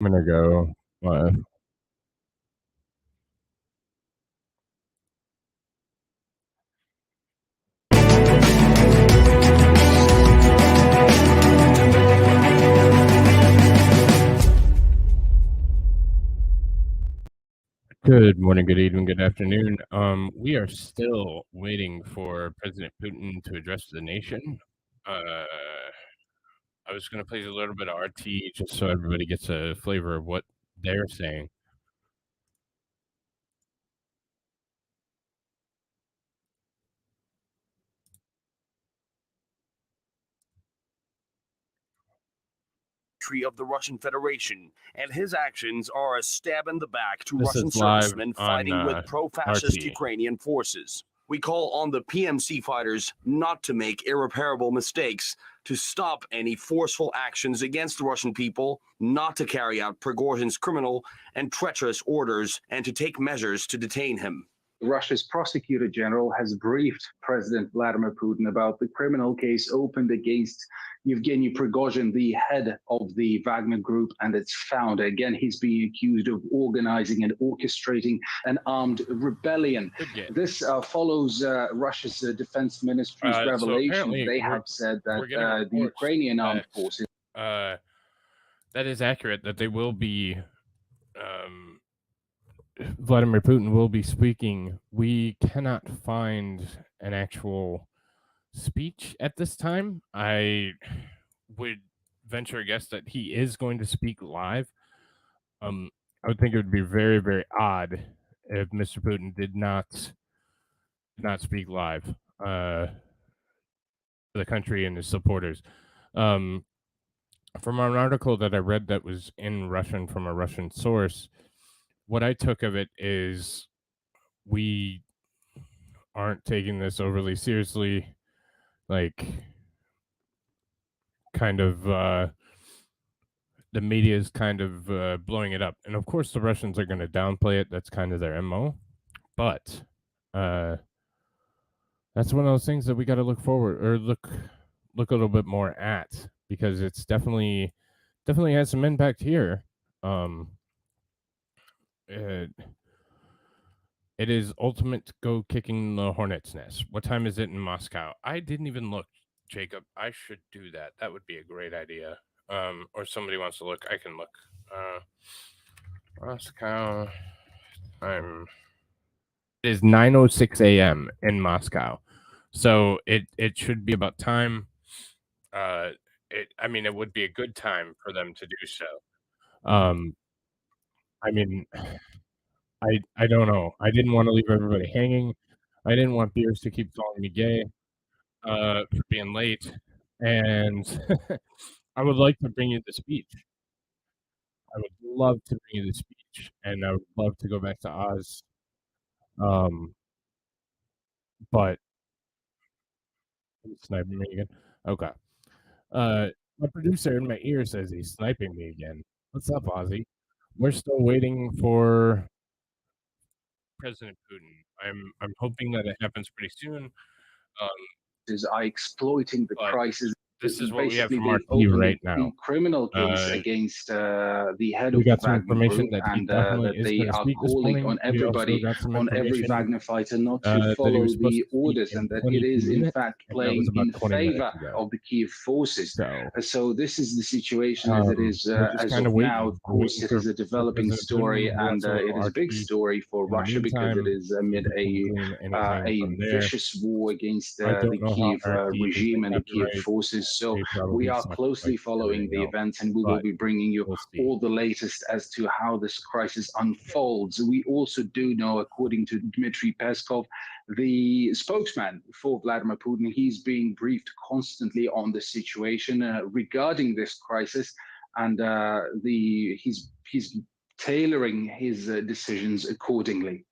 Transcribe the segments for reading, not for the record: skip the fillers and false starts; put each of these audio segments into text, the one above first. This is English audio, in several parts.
I'm gonna go live. Good morning, good evening, good afternoon. We are still waiting for President Putin to address the nation. I was going to play a little bit of RT just so everybody gets a flavor of what they're saying. Of the Russian Federation, and his actions are a stab in the back to This Russian is live servicemen fighting on with pro-fascist RT. Ukrainian forces. We call on the PMC fighters not to make irreparable mistakes, to stop any forceful actions against the Russian people, not to carry out Prigozhin's criminal and treacherous orders, and to take measures to detain him. Russia's prosecutor general has briefed President Vladimir Putin about the criminal case opened against Yevgeny Prigozhin, the head of the Wagner Group and its founder. Again, he's being accused of organizing and orchestrating an armed rebellion. This follows Russia's defense ministry's revelation. So they have said that the Ukrainian armed forces... that is accurate, that they will be... Vladimir Putin will be speaking. We cannot find an actual speech at this time. I would venture a guess that he is going to speak live. I would think it would be very, very odd if Mr. Putin did not speak live for the country and his supporters. From an article that I read that was in Russian from a Russian source, what I took of it is we aren't taking this overly seriously, like kind of the media is kind of blowing it up. And of course the Russians are going to downplay it. That's kind of their MO. But that's one of those things that we got to look forward or look a little bit more at, because it's definitely has some impact here. It is ultimate go kicking the hornet's nest. What time is it in Moscow? I didn't even look, Jacob. I should do that. That would be a great idea. Or somebody wants to look. I can look. Moscow time. It is 9:06 a.m. in Moscow. So it should be about time. I mean, it would be a good time for them to do so. I mean, I don't know. I didn't want to leave everybody hanging. I didn't want viewers to keep calling me gay for being late. And I would like to bring you the speech. I would love to bring you the speech, and I would love to go back to Oz. But he's sniping me again. Okay. My producer in my ear says he's sniping me again. What's up, Ozzy? We're still waiting for President Putin. I'm hoping that it happens pretty soon. Are exploiting the crisis. This is what we have from RT right now. The criminal case against the head we of got the some Wagner information Group, that and that they are calling on everybody, on every Wagner fighter, not to follow the orders, and that it is in fact playing in favor of the Kiev forces. So this is the situation as it is as of now. Of course, it is a developing story, and it is a big story for Russia because it is amid a vicious war against the Kiev regime and the Kiev forces. So we are closely following the events, and we will be bringing you all the latest as to how this crisis unfolds. We also do know, according to Dmitry Peskov, the spokesman for Vladimir Putin, he's being briefed constantly on the situation regarding this crisis, and he's tailoring his decisions accordingly.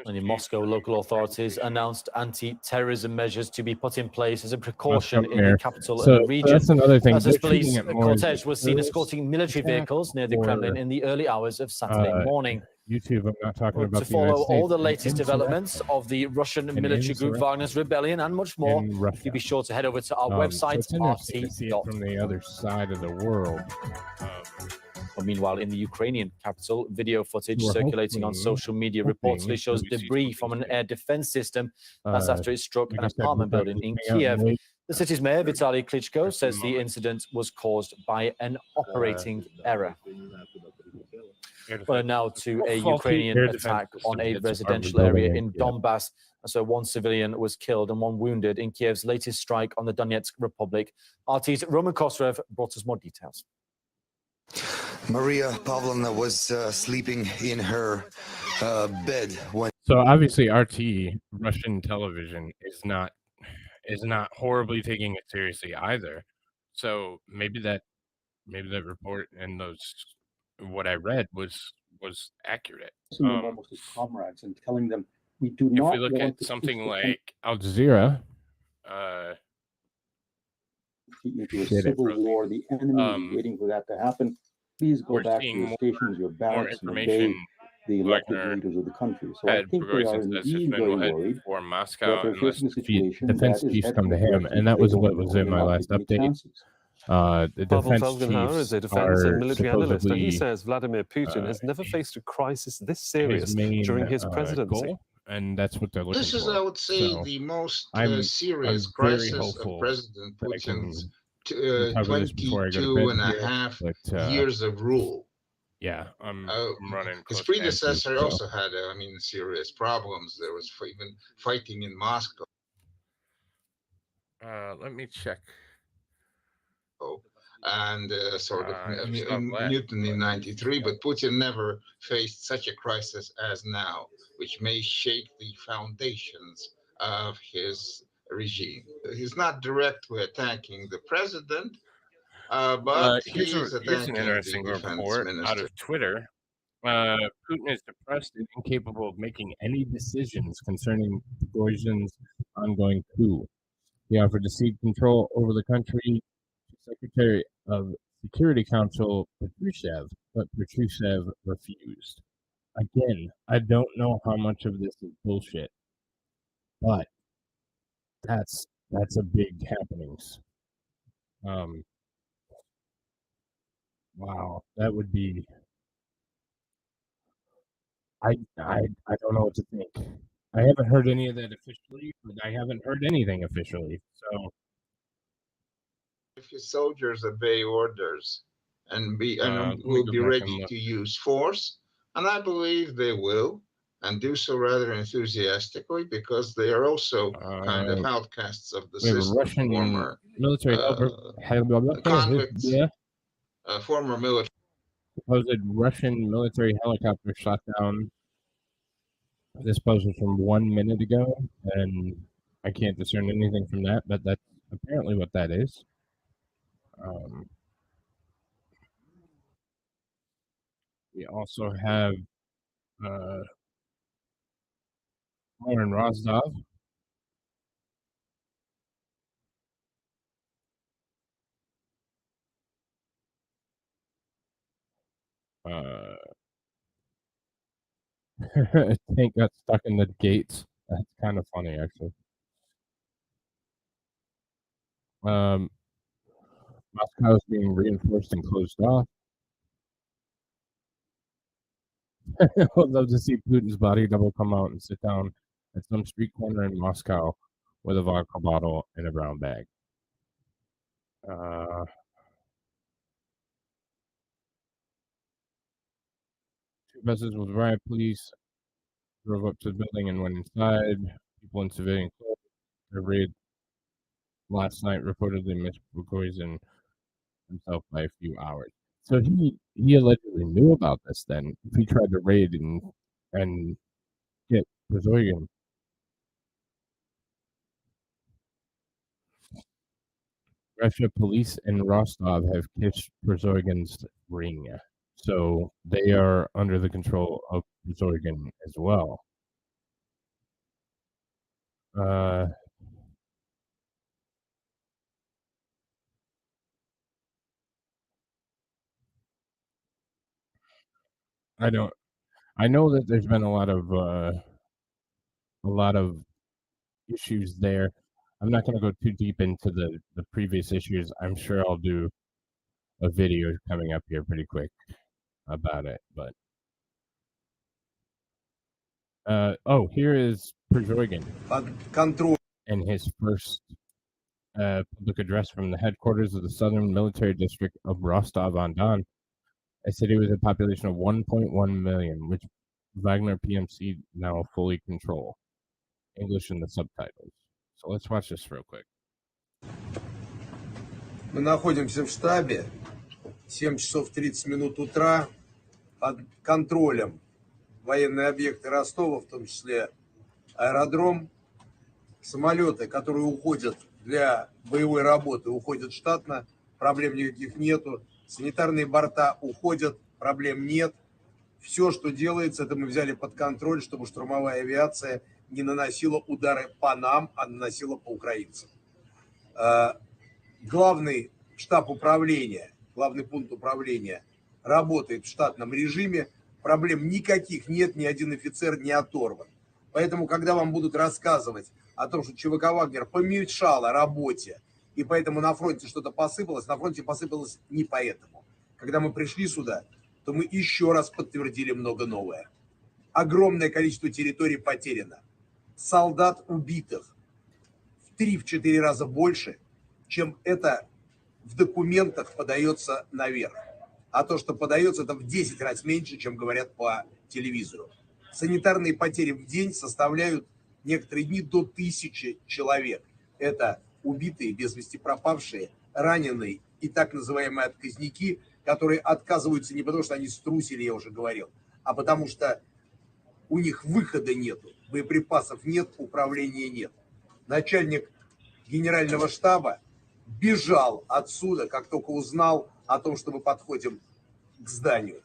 And in Moscow, local authorities announced anti-terrorism measures to be put in place as a precaution in the capital and the region. That's another thing. As police cortege was seen escorting military vehicles near the Kremlin in the early hours of Saturday morning. YouTube, I'm not talking about to follow all the latest developments of the Russian military group Wagner's rebellion and much more, you be sure to head over to our website, RT.com. From the other side of the world. Well, meanwhile, in the Ukrainian capital, video footage circulating on social media reportedly shows debris from an air defense system. That's after it struck an apartment building in Kiev. The city's mayor, Vitaly Klitschko, says the incident was caused by an operating error. Well, now to a Ukrainian attack on a residential area in Donbass. So one civilian was killed and one wounded in Kiev's latest strike on the Donetsk Republic. RT's Roman Kosarev brought us more details. Maria Pavlovna was sleeping in her bed when. So obviously, RT, Russian television, is not horribly taking it seriously either. So maybe that report and what I read was accurate. Almost as comrades and telling them we do not. If we look at something like Al Jazeera, into a civil war, the enemy is waiting for that to happen. Please go back to your stations, your barracks, and obey the elected leaders of the country. So I think they are indeed very worried for Moscow that they're facing a situation defense chiefs come to him, and that was what was in my last update. The defense chiefs is a defense and military analyst, and he says Vladimir Putin has never faced a crisis this serious during his presidency. Goal, and that's what they're looking for. This is, I would say, the most serious crisis of President Putin's 22.5 years of rule. Yeah, I'm running. His predecessor also had, serious problems. There was even fighting in Moscow. Let me check. And mutiny in '93, but Putin never faced such a crisis as now, which may shake the foundations of his regime. He's not directly attacking the president, but here's an interesting report out of Twitter. Putin is depressed and incapable of making any decisions concerning Prigozhin's ongoing coup. He offered to cede control over the country to Secretary of Security Council Patrushev, but Patrushev refused. Again, I don't know how much of this is bullshit, but that's a big happenings. Wow, that would be. I don't know what to think. I haven't heard any of that officially, but I haven't heard anything officially. So, if his soldiers obey orders and will be ready to use force, and I believe they will, and do so rather enthusiastically, because they are also kind of outcasts of the system. Russian former military convicts, former military. Supposed Russian military helicopter shot down. This post was from 1 minute ago, and I can't discern anything from that, but that's apparently what that is. We also have more in Rostov. A tank got stuck in the gates. That's kind of funny, actually. Moscow is being reinforced and closed off. I would love to see Putin's body double come out and sit down at some street corner in Moscow with a vodka bottle and a brown bag. Two buses with riot police drove up to the building and went inside. People in civilian clothes. A raid last night reportedly missed Prigozhin himself by a few hours. So he allegedly knew about this then. If he tried to raid and get Prigozhin. Russia police in Rostov have kissed Prigozhin's ring. So they are under the control of Prigozhin as well. I know that there's been a lot of issues there. I'm not going to go too deep into the previous issues. I'm sure I'll do a video coming up here pretty quick. about it, but here is Prigozhin in his first public address from the headquarters of the Southern Military District of Rostov-on-Don, a city with a population of 1.1 million, which Wagner PMC now fully control. English in the subtitles. So let's watch this real quick. Мы находимся в штабе, 7 часов 30 минут утра, под контролем военные объекты Ростова, в том числе аэродром, самолеты, которые уходят для боевой работы, уходят штатно, проблем никаких нету, санитарные борта уходят, проблем нет. Все, что делается, это мы взяли под контроль, чтобы штурмовая авиация не наносила удары по нам, а наносила по украинцам. Главный штаб управления, главный пункт управления работает в штатном режиме, проблем никаких нет, ни один офицер не оторван. Поэтому, когда вам будут рассказывать о том, что ЧВК «Вагнер» помешало работе, и поэтому на фронте что-то посыпалось, на фронте посыпалось не поэтому. Когда мы пришли сюда, то мы еще раз подтвердили много новое. Огромное количество территорий потеряно. Солдат убитых в 3-4 раза больше, чем это в документах подается наверх. А то, что подается, это в 10 раз меньше, чем говорят по телевизору. Санитарные потери в день составляют некоторые дни до 1000 человек. Это убитые, без вести пропавшие, раненые и так называемые отказники, которые отказываются не потому, что они струсили, я уже говорил, а потому что у них выхода нету, боеприпасов нет, управления нет. Начальник генерального штаба бежал отсюда, как только узнал о том, что мы подходим к зданию.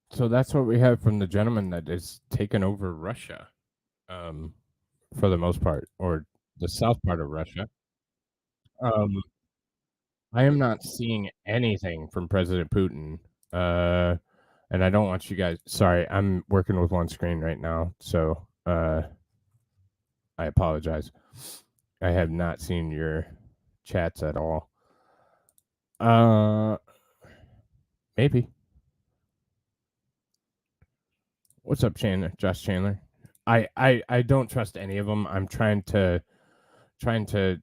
So that's what we have from the gentleman that is taken over Russia, for the most part, or the south part of Russia. I am not seeing anything from President Putin, and I don't want you guys. Sorry, I'm working with one screen right now, so I apologize. I have not seen your chats at all. Maybe. What's up, Chandler? Josh Chandler. I don't trust any of them. I'm trying to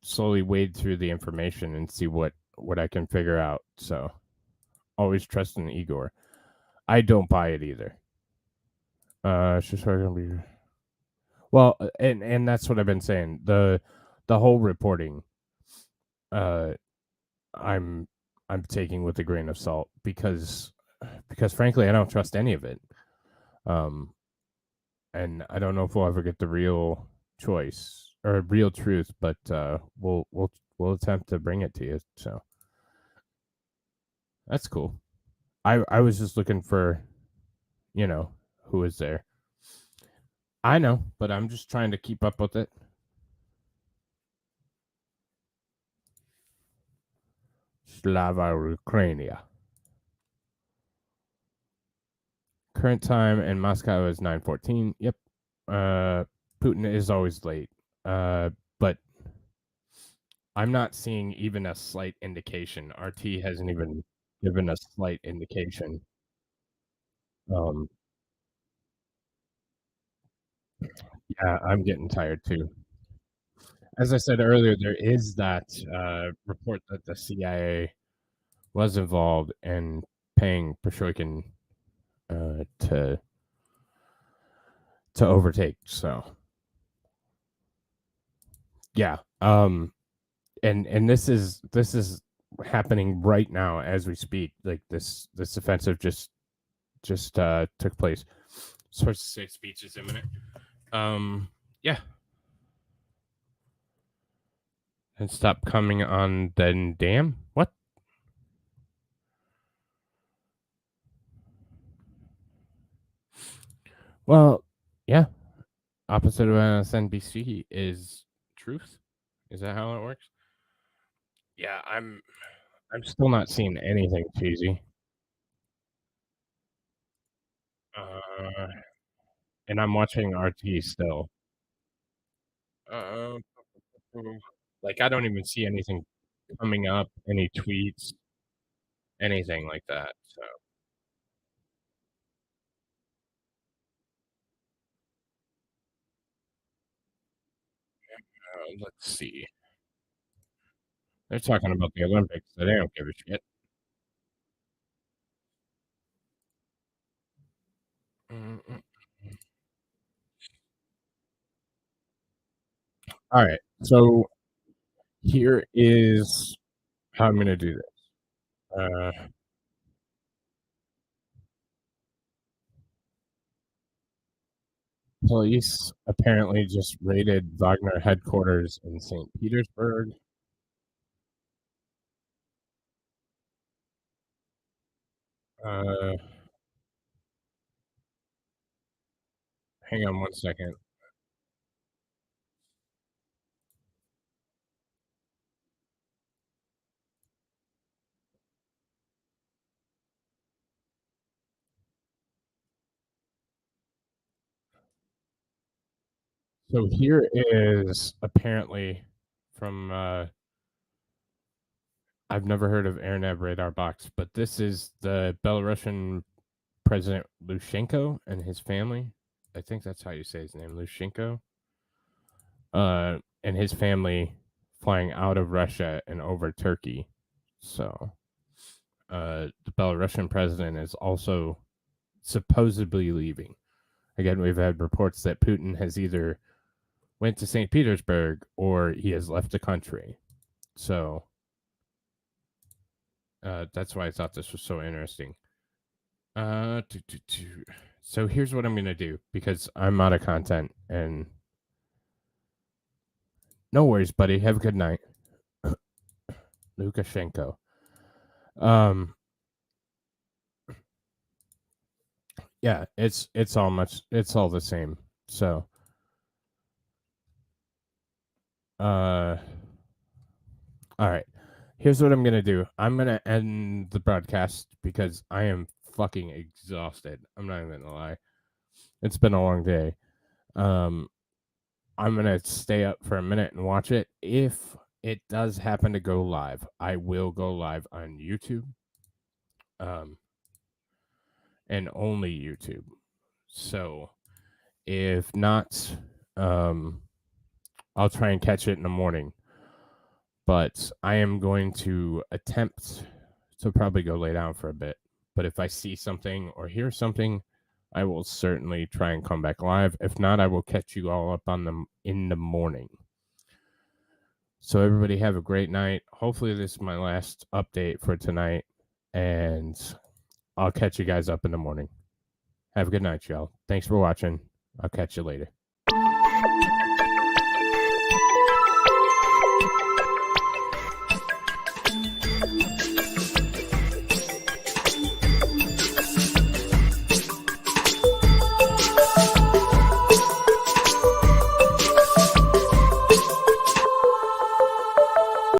slowly wade through the information and see what I can figure out. So always trust in Igor. I don't buy it either. It's just gonna be well, and that's what I've been saying. The whole reporting, I'm taking with a grain of salt because frankly I don't trust any of it. And I don't know if we'll ever get the real choice or real truth, but we'll attempt to bring it to you. So that's cool. I was just looking for, who is there. I know, but I'm just trying to keep up with it. Slava Ukrainia. Current time in Moscow is 9:14. Yep. Putin is always late. But I'm not seeing even a slight indication. RT hasn't even given a slight indication. Yeah, I'm getting tired too. As I said earlier, there is that report that the CIA was involved in paying Prigozhin to overtake. So yeah, and this is happening right now as we speak. Like this offensive just took place. Sources say speech is imminent. Yeah. And stop coming on then damn. What? Well, yeah. Opposite of MSNBC is truth. Is that how it works? Yeah, I'm still not seeing anything cheesy. And I'm watching RT still. Like, I don't even see anything coming up, any tweets, anything like that. So let's see. They're talking about the Olympics, so they don't give a shit. All right, so here is how I'm going to do this. Police apparently just raided Wagner headquarters in St. Petersburg. Hang on one second. So here is apparently from I've never heard of AirNav radar box, but this is the Belarusian President Lushenko and his family. I think that's how you say his name, Lushenko. And his family flying out of Russia and over Turkey. So the Belarusian president is also supposedly leaving. Again, we've had reports that Putin has either went to St. Petersburg or he has left the country. So that's why I thought this was so interesting. So here's what I'm going to do because I'm out of content and no worries, buddy. Have a good night. Lukashenko. Yeah, it's all the same. So all right. Here's what I'm going to do. I'm going to end the broadcast because I am fucking exhausted. I'm not even going to lie. It's been a long day. I'm going to stay up for a minute and watch it. If it does happen to go live, I will go live on YouTube. And only YouTube. So if not, I'll try and catch it in the morning. But I am going to attempt to probably go lay down for a bit. But if I see something or hear something, I will certainly try and come back live. If not, I will catch you all up on them in the morning. So everybody have a great night. Hopefully this is my last update for tonight. And I'll catch you guys up in the morning. Have a good night, y'all. Thanks for watching. I'll catch you later.